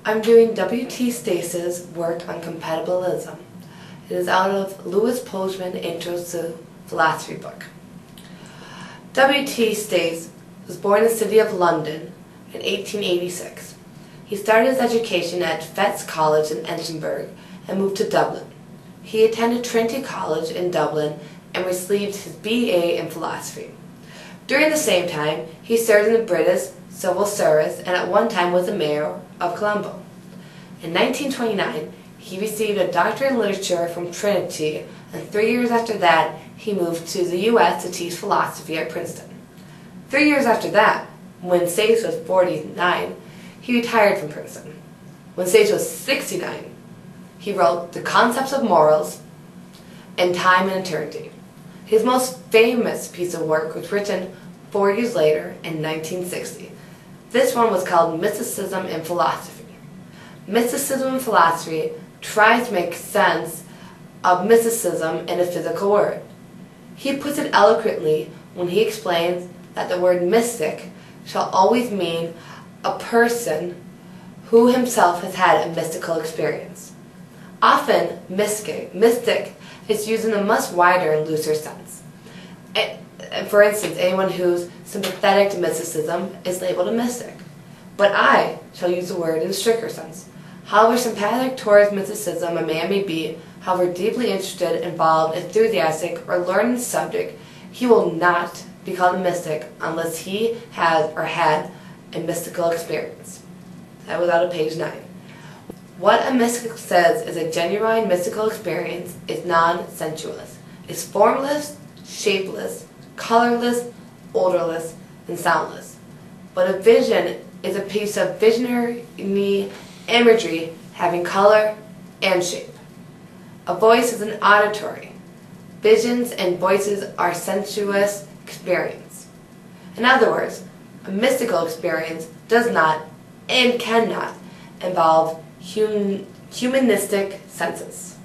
I'm doing W.T. Stace's work on Compatibilism. It is out of Louis Postman Intro to Philosophy book. W.T. Stace was born in the city of London in 1886. He started his education at Fettes College in Edinburgh and moved to Dublin. He attended Trinity College in Dublin and received his BA in philosophy. During the same time, he served in the British Civil Service and at one time was the mayor of Colombo. In 1929, he received a doctorate in literature from Trinity, and 3 years after that, he moved to the U.S. to teach philosophy at Princeton. 3 years after that, when Stace was 49, he retired from Princeton. When Stace was 69, he wrote The Concepts of Morals and Time and Eternity. His most famous piece of work was written 4 years later in 1960. This one was called Mysticism in Philosophy. Mysticism in philosophy tries to make sense of mysticism in a physical word. He puts it eloquently when he explains that the word mystic shall always mean a person who himself has had a mystical experience. Often, mystic is used in a much wider and looser sense. For instance, anyone who's sympathetic to mysticism is labeled a mystic. But I shall use the word in a stricter sense. However sympathetic towards mysticism a man may be, however deeply interested, involved, enthusiastic, or learned in the subject, he will not be called a mystic unless he has or had a mystical experience. That was out of page 9. What a mystic says is a genuine mystical experience is non-sensuous. It's formless, shapeless, colorless, odorless, and soundless. But a vision is a piece of visionary imagery having color and shape. A voice is an auditory. Visions and voices are sensuous experience. In other words, a mystical experience does not and cannot involve humanistic senses.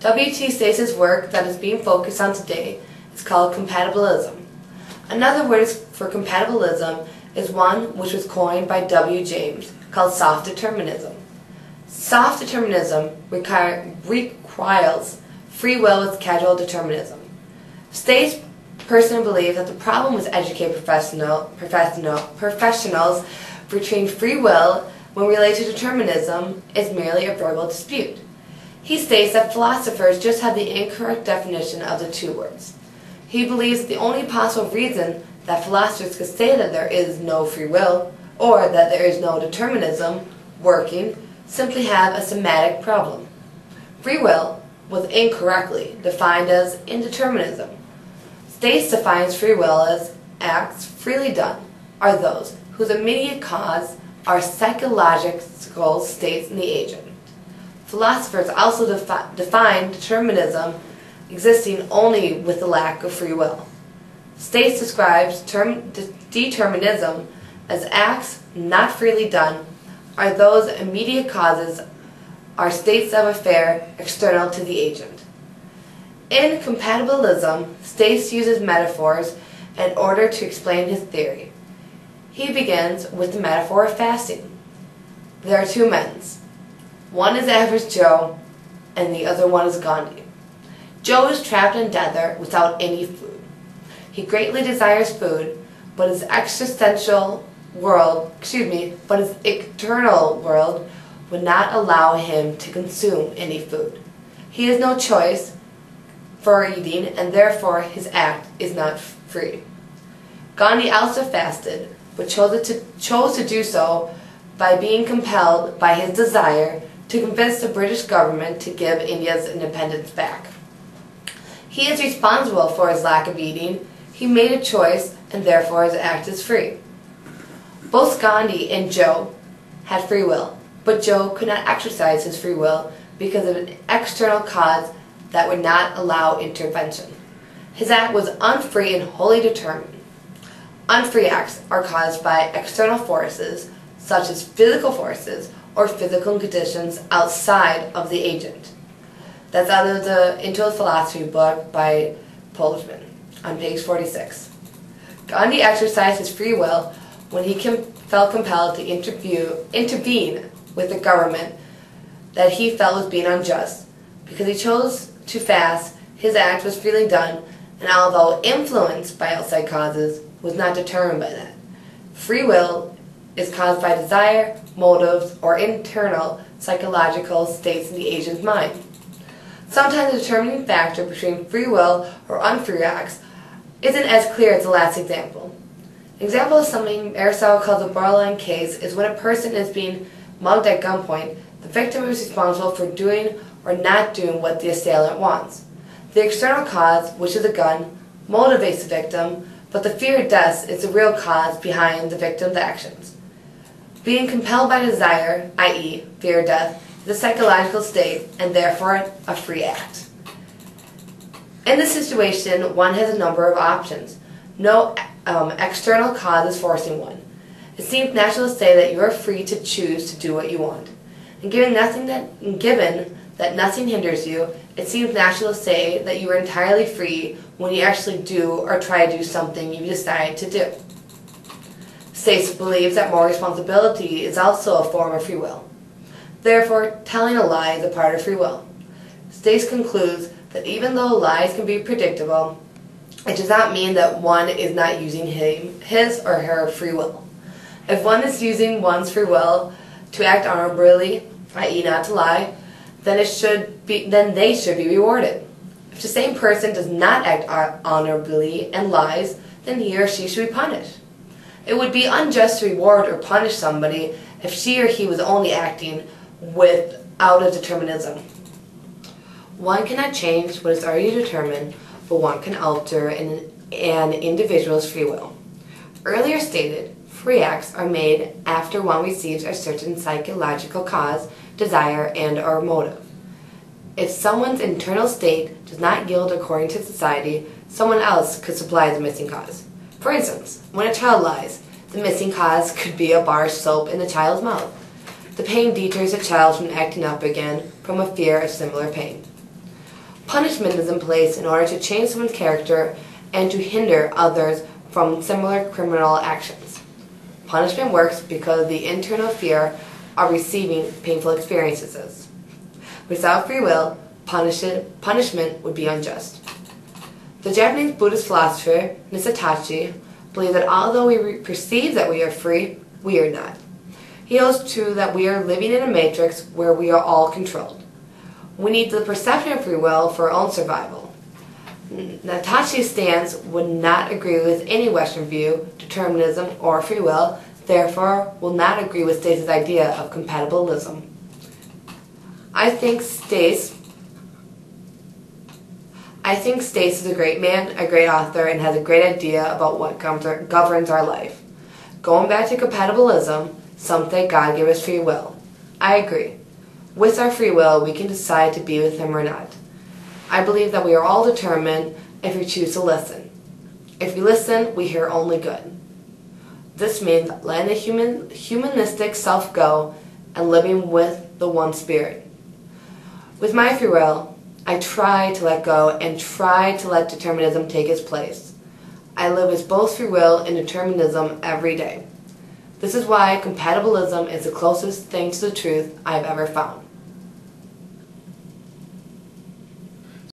W.T. Stace's work that is being focused on today is called Compatibilism. Another word for compatibilism is one which was coined by W. James, called soft determinism. Soft determinism requires free will with casual determinism. Stace personally believes that the problem with educated professionals portraying free will when related to determinism is merely a verbal dispute. He states that philosophers just have the incorrect definition of the two words. He believes that the only possible reason that philosophers could say that there is no free will or that there is no determinism working simply have a semantic problem. Free will was incorrectly defined as indeterminism. Stace defines free will as acts freely done are those whose immediate cause are psychological states in the agent. Philosophers also define determinism existing only with the lack of free will. Stace describes determinism as acts not freely done are those immediate causes are states of affair external to the agent. In Compatibilism, Stace uses metaphors in order to explain his theory. He begins with the metaphor of fasting. There are two men. One is average Joe, and the other one is Gandhi. Joe is trapped in desert without any food. He greatly desires food, but his external world would not allow him to consume any food. He has no choice for eating, and therefore his act is not free. Gandhi also fasted, but chose to do so by being compelled by his desire to convince the British government to give India's independence back. He is responsible for his lack of eating. He made a choice, and therefore his act is free. Both Gandhi and Joe had free will, but Joe could not exercise his free will because of an external cause that would not allow intervention. His act was unfree and wholly determined. Unfree acts are caused by external forces, such as physical forces or physical conditions outside of the agent. That's out of the Into a Philosophy book by Postman on page 46. Gandhi exercised his free will when he felt compelled to intervene with the government that he felt was being unjust. Because he chose to fast, his act was freely done, and although influenced by outside causes, was not determined by that. Free will is caused by desire, motives, or internal psychological states in the agent's mind. Sometimes the determining factor between free will or unfree acts isn't as clear as the last example. An example of something Aristotle calls a borderline case is when a person is being mugged at gunpoint. The victim is responsible for doing or not doing what the assailant wants. The external cause, which is a gun, motivates the victim, but the fear of death is the real cause behind the victim's actions. Being compelled by desire, i.e., fear of death, is a psychological state and therefore a free act. In this situation, one has a number of options. No external cause is forcing one. It seems natural to say that you are free to choose to do what you want. And given that nothing hinders you, it seems natural to say that you are entirely free when you actually do or try to do something you decide to do. Stace believes that moral responsibility is also a form of free will. Therefore, telling a lie is a part of free will. Stace concludes that even though lies can be predictable, it does not mean that one is not using his or her free will. If one is using one's free will to act honorably, i.e. not to lie, then they should be rewarded. If the same person does not act honorably and lies, then he or she should be punished. It would be unjust to reward or punish somebody if she or he was only acting without a determinism. One cannot change what is already determined, but one can alter an individual's free will. Earlier stated, free acts are made after one receives a certain psychological cause, desire, and/or motive. If someone's internal state does not yield according to society, someone else could supply the missing cause. For instance, when a child lies, the missing cause could be a bar of soap in the child's mouth. The pain deters the child from acting up again from a fear of similar pain. Punishment is in place in order to change someone's character and to hinder others from similar criminal actions. Punishment works because of the internal fear of receiving painful experiences. Without free will, punishment would be unjust. The Japanese Buddhist philosopher Nisatachi believes that although we perceive that we are free, we are not. He holds true that we are living in a matrix where we are all controlled. We need the perception of free will for our own survival. Natachi's stance would not agree with any Western view, determinism, or free will, therefore will not agree with Stace's idea of compatibilism. I think Stace is a great man, a great author, and has a great idea about what governs our life. Going back to compatibilism, some say God gave us free will. I agree. With our free will, we can decide to be with Him or not. I believe that we are all determined if we choose to listen. If we listen, we hear only good. This means letting the humanistic self go and living with the one spirit. With my free will, I try to let go and try to let determinism take its place. I live with both free will and determinism every day. This is why compatibilism is the closest thing to the truth I've ever found.